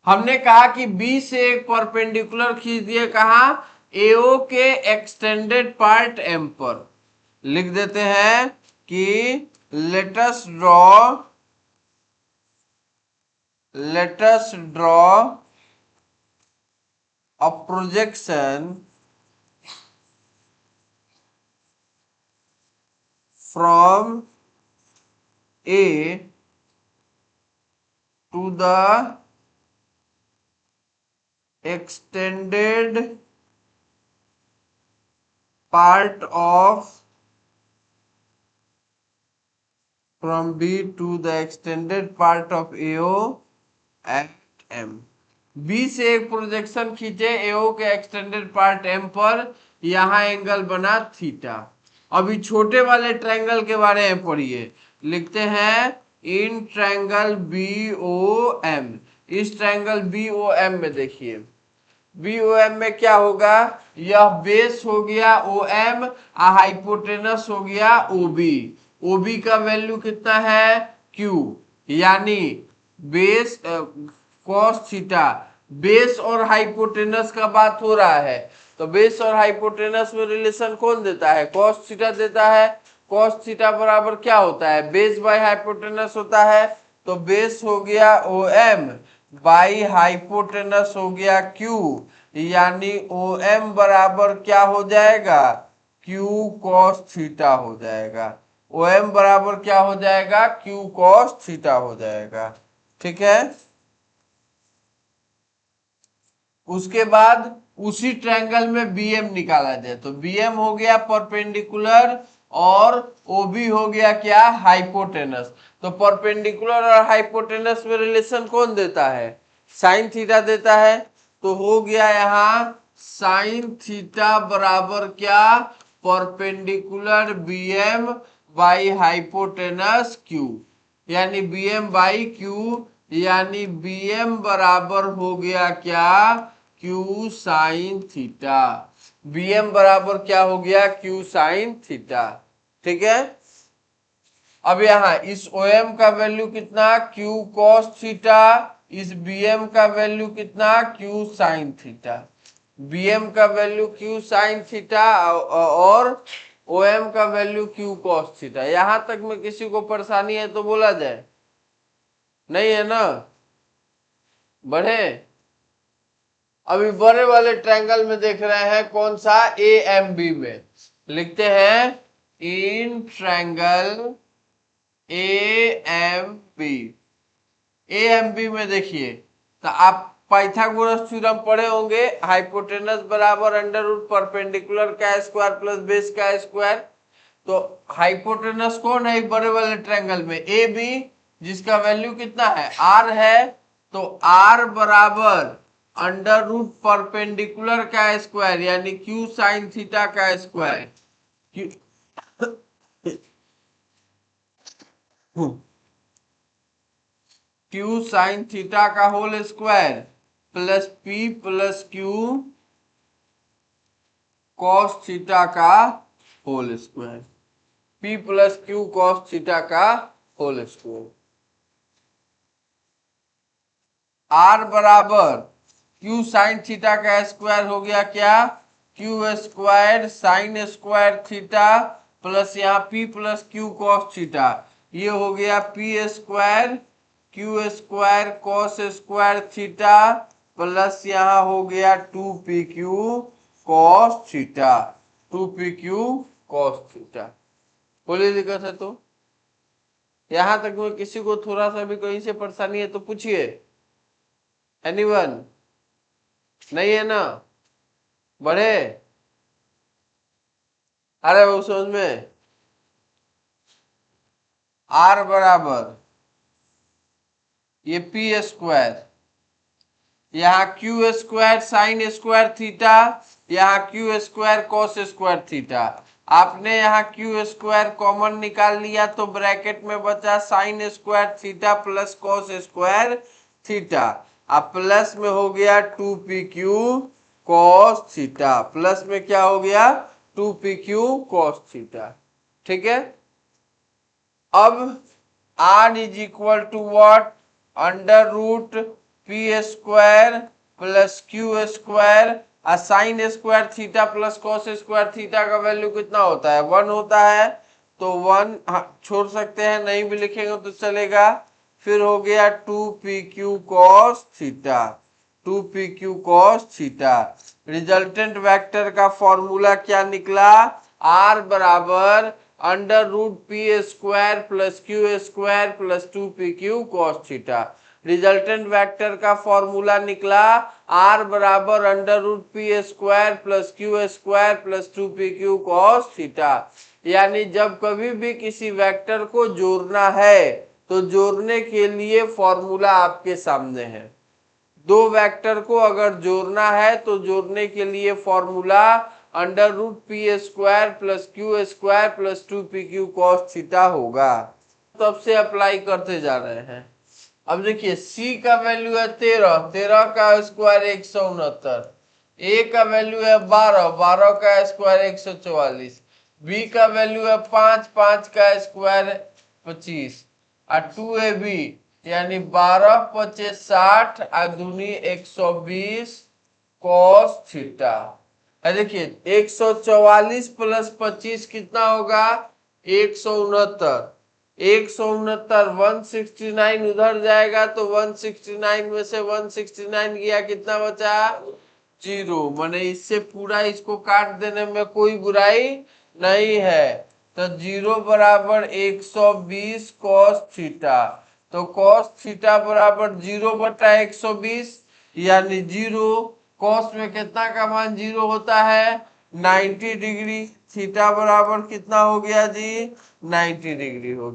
हमने कहा कि बी से एक परपेंडिकुलर खींच दिए, कहा एओ के एक्सटेंडेड पार्ट एम पर। लिख देते हैं कि let's draw a projection from A to the extended part of from B to the extended part of AO at M। B से एक प्रोजेक्शन खींचे AO के एक्सटेंडेड पार्ट M पर, यहां एंगल बना थीटा। अभी छोटे वाले ट्रायंगल के बारे में पढ़िए। लिखते हैं इन ट्रायंगल BOM। इस ट्रायंगल BOM में देखिए, BOM में क्या होगा, यह बेस हो गया OM, हाइपोटेनस हो गया OB। OB का वैल्यू कितना है Q, यानी बेस कॉस थीटा। बेस और हाइपोटेनस का बात हो रहा है, तो बेस और हाइपोटेनस में रिलेशन कौन देता है, कॉस थीटा देता है। कॉस थीटा बराबर क्या होता है, बेस बाय हाइपोटेनस होता है। तो बेस हो गया OM बाई हाइपोटेनस हो गया Q, यानी OM बराबर क्या हो जाएगा, Q cos थीटा हो जाएगा। OM बराबर क्या हो जाएगा, Q cos थीटा हो जाएगा। ठीक है। उसके बाद उसी ट्रायंगल में BM निकाला जाए, तो BM हो गया परपेंडिकुलर और OB हो गया क्या, हाइपोटेनस। तो परपेंडिकुलर और हाइपोटेनस में रिलेशन कौन देता है, साइन थीटा देता है। तो हो गया यहां साइन थीटा बराबर क्या, perpendicular BM by hypotenuse Q, यानी BM बाई Q, यानी BM बराबर हो गया क्या, Q साइन थीटा। BM बराबर क्या हो गया, Q साइन थीटा। ठीक है। अब यहां इस OM का वैल्यू कितना, Q cos थीटा, इस BM का वैल्यू कितना, Q साइन थीटा। BM का वैल्यू Q साइन थीटा और OM का वैल्यू Q cos थीटा। यहां तक में किसी को परेशानी है तो बोला जाए, नहीं है ना, बढ़े। अभी बड़े वाले ट्रायंगल में देख रहे हैं कौन सा, AMB में। लिखते हैं इन ट्रायंगल AMB। AMB में देखिए, तो आप पाइथागोरस थ्योरम पढ़े होंगे, हाइपोटेनस बराबर अंडर रूट परपेंडिकुलर का स्क्वायर प्लस बेस का स्क्वायर। तो हाइपोटेनस कौन है बड़े वाले ट्रायंगल में, AB, जिसका वैल्यू कितना है, R है। तो R बराबर अंडर रूट परपेंडिकुलर का स्क्वायर, यानी Q साइन थीटा का स्क्वायर। Q साइन थीटा का whole square plus P plus Q cos theta का whole square. P plus Q cos theta का होल स्क्वायर। R बराबर Q साइन थीटा का square हो गया क्या, Q square sine square theta plus यहाँ P plus Q cos theta, ये हो गया P square Q square cos square theta plus यहाँ हो गया 2PQ cos theta, 2PQ cos theta. कोई दिक्कत है तो, यहां तक में किसी को थोड़ा सा भी कहीं से परेशानी है तो पूछिए। एनीवन, नहीं है ना, बढ़े। अरे वो समझ में, R बराबर ये P स्क्वायर, यहाँ Q square sine square theta, यहाँ Q square cos square theta. आपने यहाँ Q स्क्वायर कॉमन निकाल लिया तो ब्रैकेट में बचा sign square theta plus cos square theta. अब प्लस में हो गया 2PQ कॉस थीटा, प्लस में क्या हो गया 2PQ कॉस थीटा। ठीक है। अब R is equal to what, under root P square plus Q square, sine square theta plus cos square theta का वैल्यू कितना होता है? 1 होता है। तो 1 छोड़ सकते हैं, नहीं भी लिखेंगे तो चलेगा। फिर हो गया 2pq cos theta, 2pq cos theta. Resultant vector का फॉर्मूला क्या निकला? r बराबर under root P square plus Q square plus 2pq cos theta. Resultant vector का फॉर्मूला निकला r बराबर under root P square plus Q square plus 2pq cos theta. यानी जब कभी भी किसी वेक्टर को जोड़ना है तो जोड़ने के लिए फॉर्मूला आपके सामने है। दो वेक्टर को अगर जोड़ना है तो जोड़ने के लिए formula under root P square plus Q square plus 2pq cos theta होगा। तब से अप्लाई करते जा रहे हैं। अब देखिए c का वैल्यू है 13, 13 का स्क्वायर 169, a का वैल्यू है 12, 12 का स्क्वायर 144, b का वैल्यू है 5, 5 का स्क्वायर 25 और 2ab यानी 12 25 60 और दूनी 120 cos थीटा। देखिए 144 प्लस 25 कितना होगा? 169, 169 169 उधर जाएगा तो 169 में से 169 गया, कितना बचा? 0। माने इससे पूरा इसको काट देने में कोई बुराई नहीं है। तो 0 बराबर 120 cos थीटा। तो cos थीटा बराबर 0 बटा 120 यानी 0। cos में कितना का मान 0 होता है? 90 डिग्री। थीटा बराबर कितना हो गया जी? 90 डिग्री हो गया।